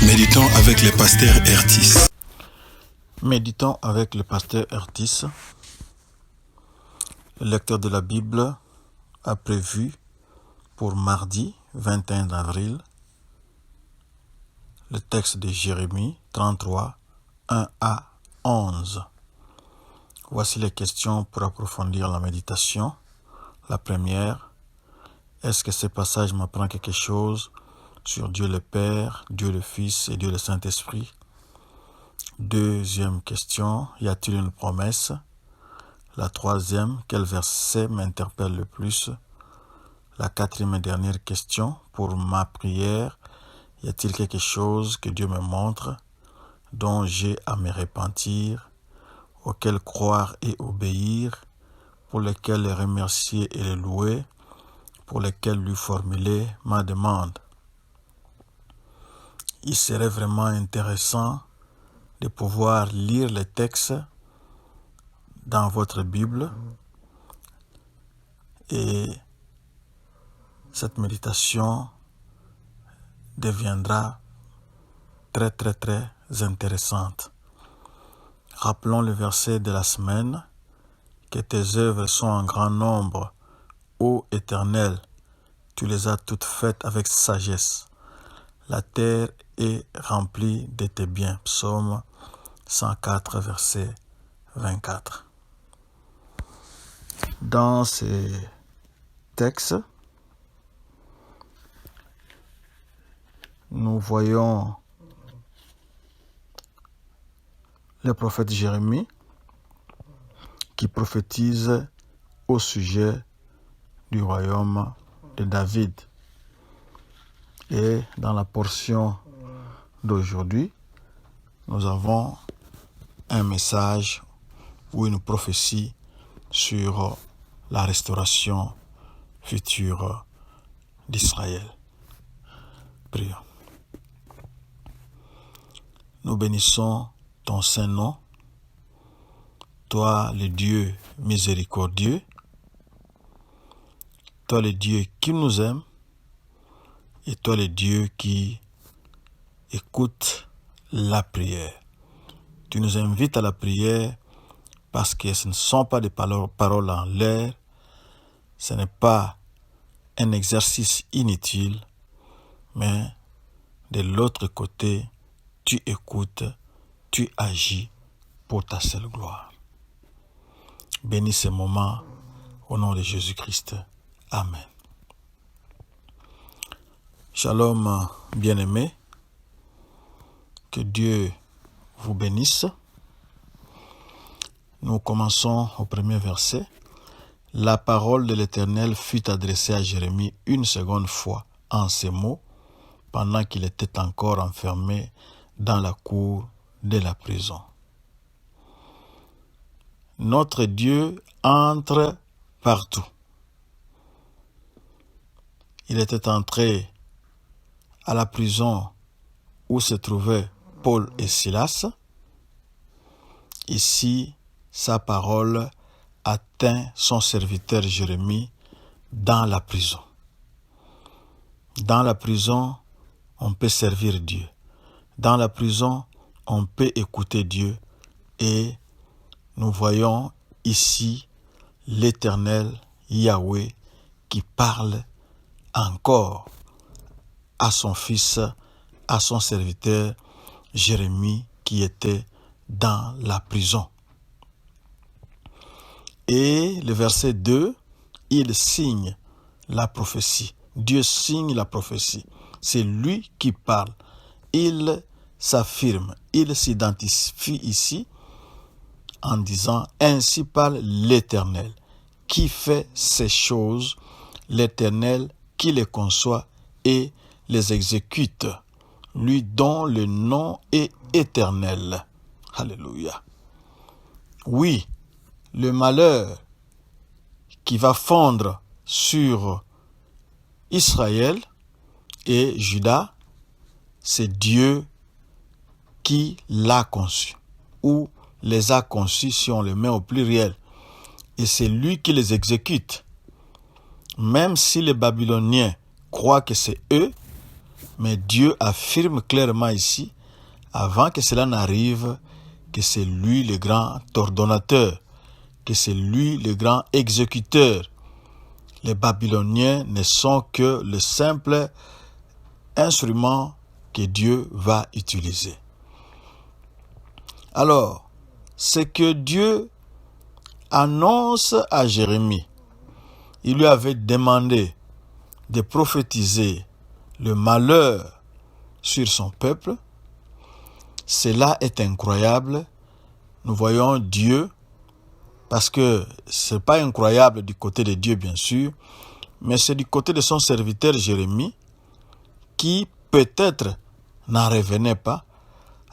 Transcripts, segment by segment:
Méditons avec le pasteur Ertis. Méditons avec le pasteur Ertis. Le lecteur de la Bible a prévu pour mardi 21 avril le texte de Jérémie 33, 1 à 11. Voici les questions pour approfondir la méditation. La première, est-ce que ce passage m'apprend quelque chose sur Dieu le Père, Dieu le Fils et Dieu le Saint-Esprit? Deuxième question, y a-t-il une promesse? La troisième, quel verset m'interpelle le plus? La quatrième et dernière question, pour ma prière, y a-t-il quelque chose que Dieu me montre, dont j'ai à me repentir, auquel croire et obéir, pour lequel le remercier et le louer, pour lequel lui formuler ma demande? Il serait vraiment intéressant de pouvoir lire les textes dans votre Bible et cette méditation deviendra très intéressante. Rappelons le verset de la semaine, que tes œuvres sont en grand nombre, ô Éternel, tu les as toutes faites avec sagesse. La terre est remplie de tes biens. Psaume 104, verset 24. Dans ces textes, nous voyons le prophète Jérémie qui prophétise au sujet du royaume de David. Et dans la portion d'aujourd'hui, nous avons un message ou une prophétie sur la restauration future d'Israël. Prions. Nous bénissons ton saint nom, toi le Dieu miséricordieux, toi le Dieu qui nous aime, et toi le Dieu qui écoute la prière. Tu nous invites à la prière parce que ce ne sont pas des paroles en l'air, ce n'est pas un exercice inutile, mais de l'autre côté, tu écoutes, tu agis pour ta seule gloire. Bénis ce moment au nom de Jésus-Christ. Amen. Shalom, bien-aimés. Que Dieu vous bénisse. Nous commençons au premier verset. La parole de l'Éternel fut adressée à Jérémie une seconde fois en ces mots, pendant qu'il était encore enfermé dans la cour de la prison. Notre Dieu entre partout. Il était entré à la prison où se trouvaient Paul et Silas. Ici, sa parole atteint son serviteur Jérémie dans la prison. Dans la prison, on peut servir Dieu. Dans la prison, on peut écouter Dieu. Et nous voyons ici l'Éternel Yahweh qui parle encore à son fils, à son serviteur Jérémie qui était dans la prison. Et le verset 2, il signe la prophétie. Dieu signe la prophétie. C'est lui qui parle. Il s'affirme, il s'identifie ici en disant « Ainsi parle l'Éternel, qui fait ces choses, l'Éternel qui les conçoit et les exécute, lui dont le nom est éternel. » Alléluia. Oui, le malheur qui va fondre sur Israël et Juda, c'est Dieu qui l'a conçu, ou les a conçus si on le met au pluriel. Et c'est lui qui les exécute. Même si les Babyloniens croient que c'est eux, Mais Dieu affirme clairement ici, avant que cela n'arrive, que c'est lui le grand ordonnateur, que c'est lui le grand exécuteur. Les Babyloniens ne sont que le simple instrument que Dieu va utiliser. Alors, ce que Dieu annonce à Jérémie, il lui avait demandé de prophétiser le malheur sur son peuple. Cela est incroyable. Nous voyons Dieu, parce que ce n'est pas incroyable du côté de Dieu bien sûr, mais c'est du côté de son serviteur Jérémie, qui peut-être n'en revenait pas.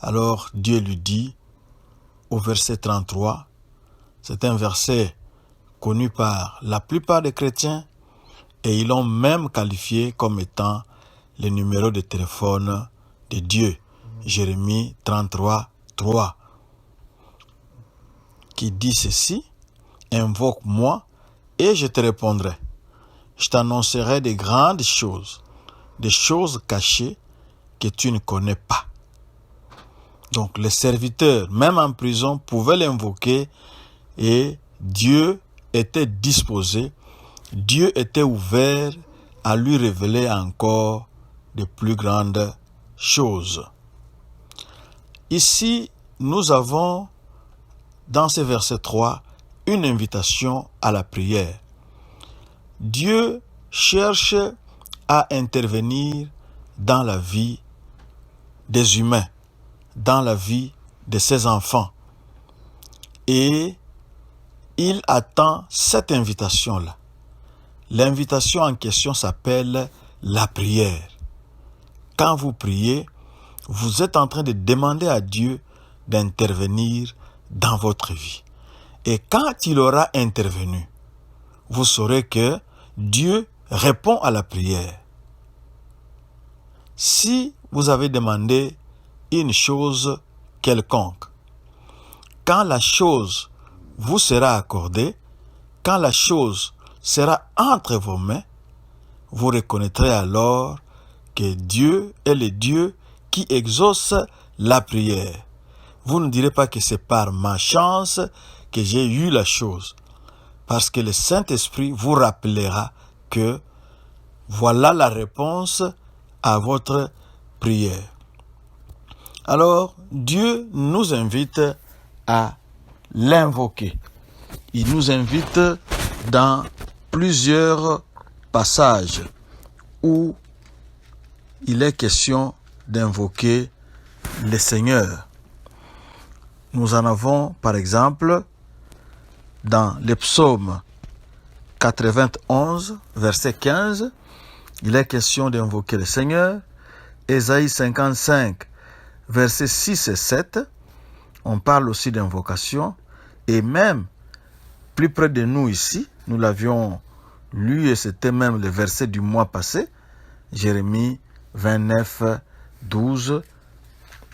Alors Dieu lui dit, au verset 33, c'est un verset connu par la plupart des chrétiens, et ils l'ont même qualifié comme étant le numéro de téléphone de Dieu. Jérémie 33, 3, qui dit ceci, « Invoque-moi et je te répondrai. Je t'annoncerai des grandes choses, des choses cachées que tu ne connais pas. » Donc les serviteurs, même en prison, pouvaient l'invoquer et Dieu était disposé, Dieu était ouvert à lui révéler encore de plus grandes choses. Ici, nous avons, dans ce verset 3, une invitation à la prière. Dieu cherche à intervenir dans la vie des humains, dans la vie de ses enfants. Et il attend cette invitation-là. L'invitation en question s'appelle la prière. Quand vous priez, vous êtes en train de demander à Dieu d'intervenir dans votre vie. Et quand il aura intervenu, vous saurez que Dieu répond à la prière. Si vous avez demandé une chose quelconque, quand la chose vous sera accordée, quand la chose sera entre vos mains, vous reconnaîtrez alors que Dieu est le Dieu qui exauce la prière. Vous ne direz pas que c'est par ma chance que j'ai eu la chose, parce que le Saint-Esprit vous rappellera que voilà la réponse à votre prière. Alors, Dieu nous invite à l'invoquer. Il nous invite dans plusieurs passages où il est question d'invoquer le Seigneur. Nous en avons par exemple dans le psaume 91, verset 15, il est question d'invoquer le Seigneur. Ésaïe 55, versets 6 et 7, on parle aussi d'invocation. Et même plus près de nous ici, nous l'avions lu et c'était même le verset du mois passé, Jérémie 29, 12,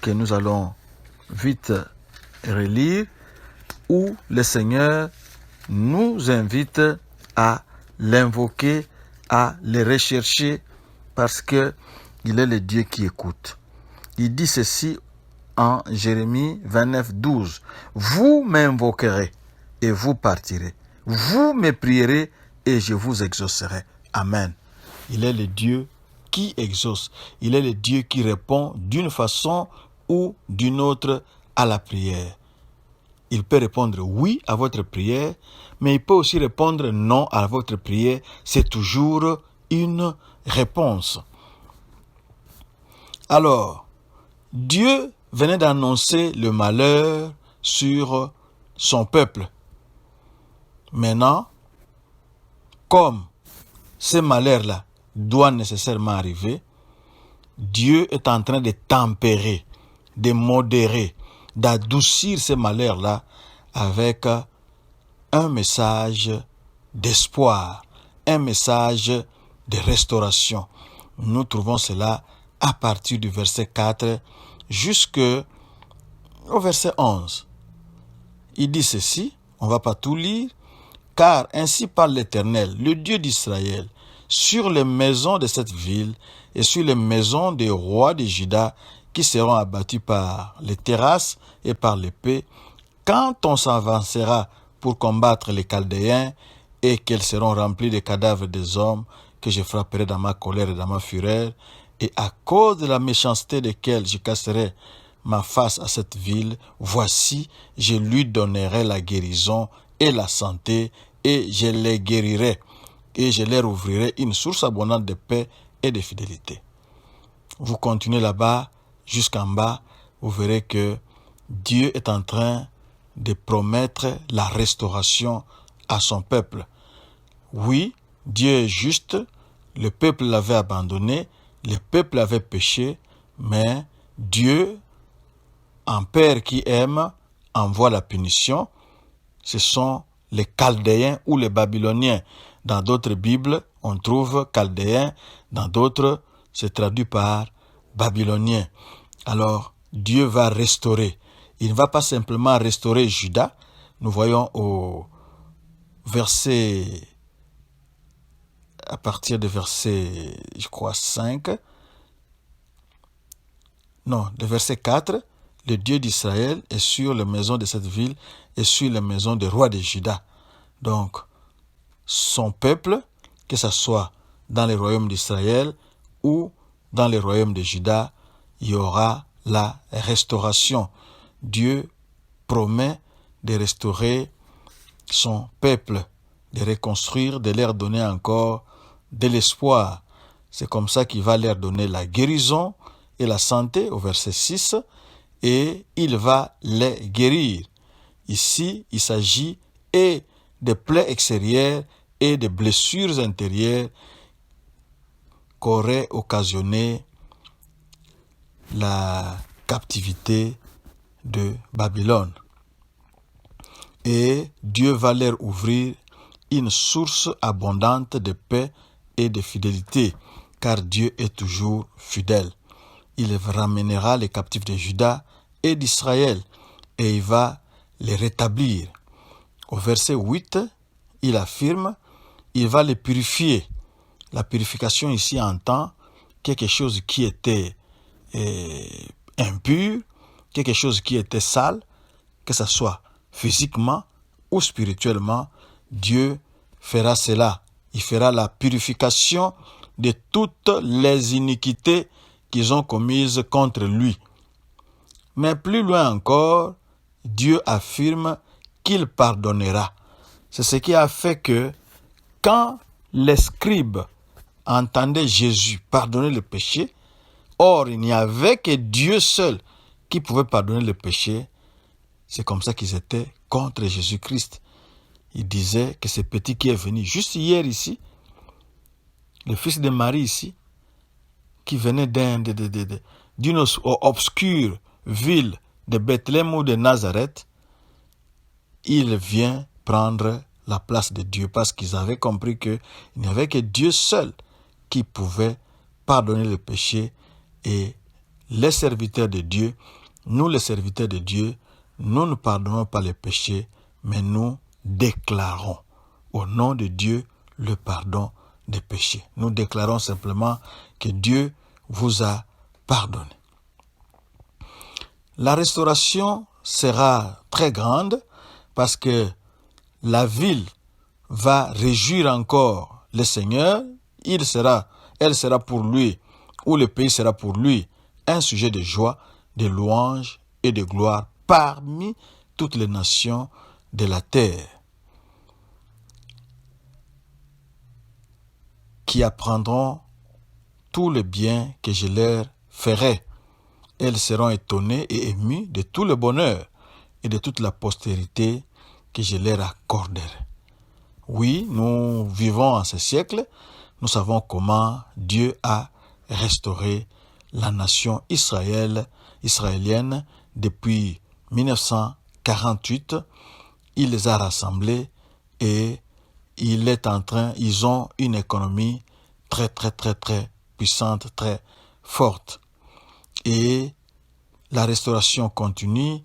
que nous allons vite relire, où le Seigneur nous invite à l'invoquer, à le rechercher, parce que il est le Dieu qui écoute. Il dit ceci en Jérémie 29, 12. Vous m'invoquerez et vous partirez. Vous me prierez et je vous exaucerai. Amen. Il est le Dieu qui exauce. Il est le Dieu qui répond d'une façon ou d'une autre à la prière. Il peut répondre oui à votre prière, mais il peut aussi répondre non à votre prière. C'est toujours une réponse. Alors, Dieu venait d'annoncer le malheur sur son peuple. Maintenant, comme ce malheur-là doit nécessairement arriver, Dieu est en train de tempérer, de modérer, d'adoucir ce malheur-là avec un message d'espoir, un message de restauration. Nous trouvons cela à partir du verset 4 jusqu'au verset 11. Il dit ceci, on ne va pas tout lire, car ainsi parle l'Éternel, le Dieu d'Israël, sur les maisons de cette ville et sur les maisons des rois de Juda qui seront abattus par les terrasses et par l'épée, quand on s'avancera pour combattre les Chaldéens et qu'elles seront remplies de cadavres des hommes que je frapperai dans ma colère et dans ma fureur, et à cause de la méchanceté desquelles je casserai ma face à cette ville, voici, je lui donnerai la guérison et la santé, et je les guérirai, et je leur ouvrirai une source abondante de paix et de fidélité. Vous continuez là-bas, jusqu'en bas, vous verrez que Dieu est en train de promettre la restauration à son peuple. Oui, Dieu est juste, le peuple l'avait abandonné, le peuple avait péché, mais Dieu, un Père qui aime, envoie la punition. Ce sont les Chaldéens ou les Babyloniens. Dans d'autres Bibles, on trouve Chaldéens, dans d'autres, c'est traduit par Babyloniens. Alors, Dieu va restaurer. Il ne va pas simplement restaurer Juda. Nous voyons au verset, à partir du verset, je crois, 5, non, le verset 4, le Dieu d'Israël est sur les maisons de cette ville et sur les maisons des rois de Juda. Donc, son peuple, que ce soit dans les royaumes d'Israël ou dans les royaumes de Juda, il y aura la restauration. Dieu promet de restaurer son peuple, de reconstruire, de leur donner encore de l'espoir. C'est comme ça qu'il va leur donner la guérison et la santé au verset 6, et il va les guérir. Ici, il s'agit et de plaies extérieures et de blessures intérieures qu'aurait occasionné la captivité de Babylone. Et Dieu va leur ouvrir une source abondante de paix et de fidélité, car Dieu est toujours fidèle. Il ramènera les captifs de Juda et d'Israël, et il va les rétablir. Au verset 8, il affirme, il va les purifier. La purification ici entend quelque chose qui était impur, quelque chose qui était sale, que ce soit physiquement ou spirituellement, Dieu fera cela. Il fera la purification de toutes les iniquités qu'ils ont commises contre lui. Mais plus loin encore, Dieu affirme qu'il pardonnera. C'est ce qui a fait que quand les scribes entendaient Jésus pardonner le péché, or il n'y avait que Dieu seul qui pouvait pardonner le péché, c'est comme ça qu'ils étaient contre Jésus-Christ. Ils disaient que ce petit qui est venu juste hier ici, le fils de Marie ici, qui venait d'une obscure ville de Bethléem ou de Nazareth, il vient prendre la place de Dieu parce qu'ils avaient compris qu'il n'y avait que Dieu seul qui pouvait pardonner le péché, et les serviteurs de Dieu, nous les serviteurs de Dieu, nous ne pardonnons pas les péchés, mais nous déclarons au nom de Dieu le pardon des péchés. Nous déclarons simplement que Dieu vous a pardonné. La restauration sera très grande parce que la ville va réjouir encore le Seigneur. Elle sera pour lui, ou le pays sera pour lui, un sujet de joie, de louange et de gloire parmi toutes les nations de la terre, qui apprendront tout le bien que je leur ferai. Elles seront étonnées et émues de tout le bonheur et de toute la postérité que je leur accorderai. Oui, nous vivons en ce siècle, nous savons comment Dieu a restauré la nation israélienne depuis 1948. Il les a rassemblés et ils ont une économie très puissante, très forte. Et la restauration continue,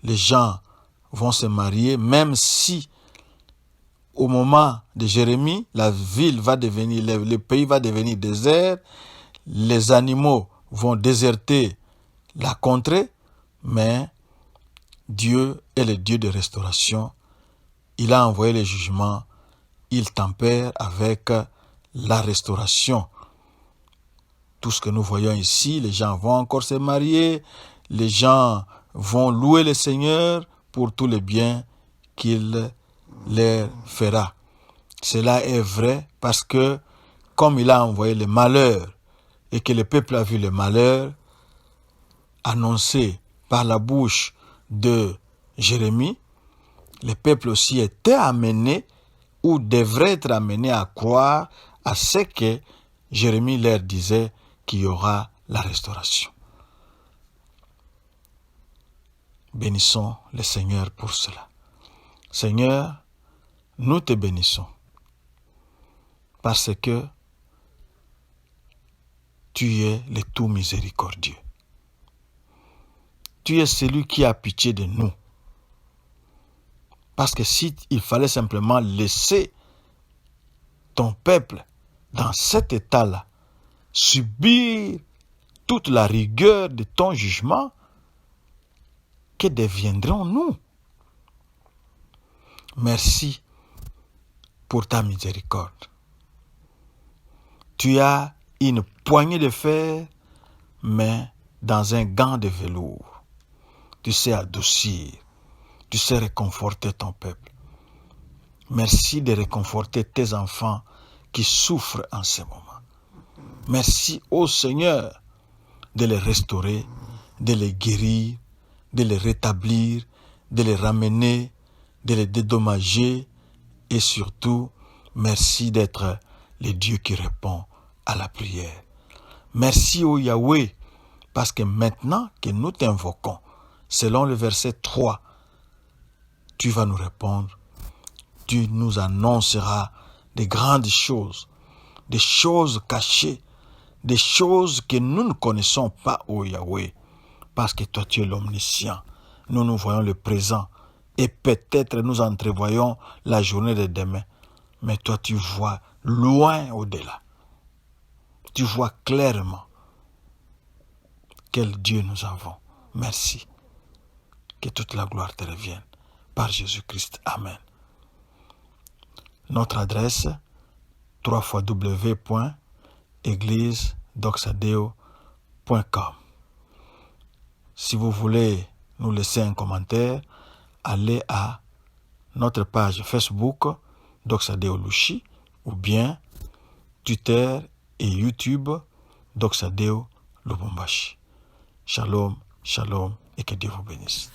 les gens vont se marier, même si au moment de Jérémie, la ville va devenir, le pays va devenir désert, les animaux vont déserter la contrée, mais Dieu est le Dieu de restauration. Il a envoyé les jugements, il tempère avec la restauration. Tout ce que nous voyons ici, les gens vont encore se marier, les gens vont louer le Seigneur pour tous les biens qu'il leur fera. Cela est vrai parce que comme il a envoyé le malheur et que le peuple a vu le malheur annoncé par la bouche de Jérémie, le peuple aussi était amené ou devrait être amené à croire à ce que Jérémie leur disait qu'il y aura la restauration. Bénissons le Seigneur pour cela. Seigneur, nous te bénissons parce que tu es le tout miséricordieux. Tu es celui qui a pitié de nous. Parce que si il fallait simplement laisser ton peuple dans cet état-là, subir toute la rigueur de ton jugement, que deviendrons-nous? Merci pour ta miséricorde. Tu as une poignée de fer, mais dans un gant de velours. Tu sais adoucir, tu sais réconforter ton peuple. Merci de réconforter tes enfants qui souffrent en ce moment. Merci au Seigneur de les restaurer, de les guérir, de les rétablir, de les ramener, de les dédommager et surtout, merci d'être le Dieu qui répond à la prière. Merci au Yahweh parce que maintenant que nous t'invoquons, selon le verset 3, tu vas nous répondre, tu nous annonceras de grandes choses, des choses cachées, des choses que nous ne connaissons pas, ô Yahweh, parce que toi tu es l'omniscient. Nous voyons le présent et peut-être nous entrevoyons la journée de demain, mais toi tu vois loin au-delà. Tu vois clairement quel Dieu nous avons. Merci. Que toute la gloire te revienne. Par Jésus-Christ. Amen. Notre adresse, www.eglisedoxadeo.com. Si vous voulez nous laisser un commentaire, allez à notre page Facebook, Doxadeo Lushi, ou bien Twitter et YouTube, Doxadeo Lubumbashi. Shalom, shalom, et que Dieu vous bénisse.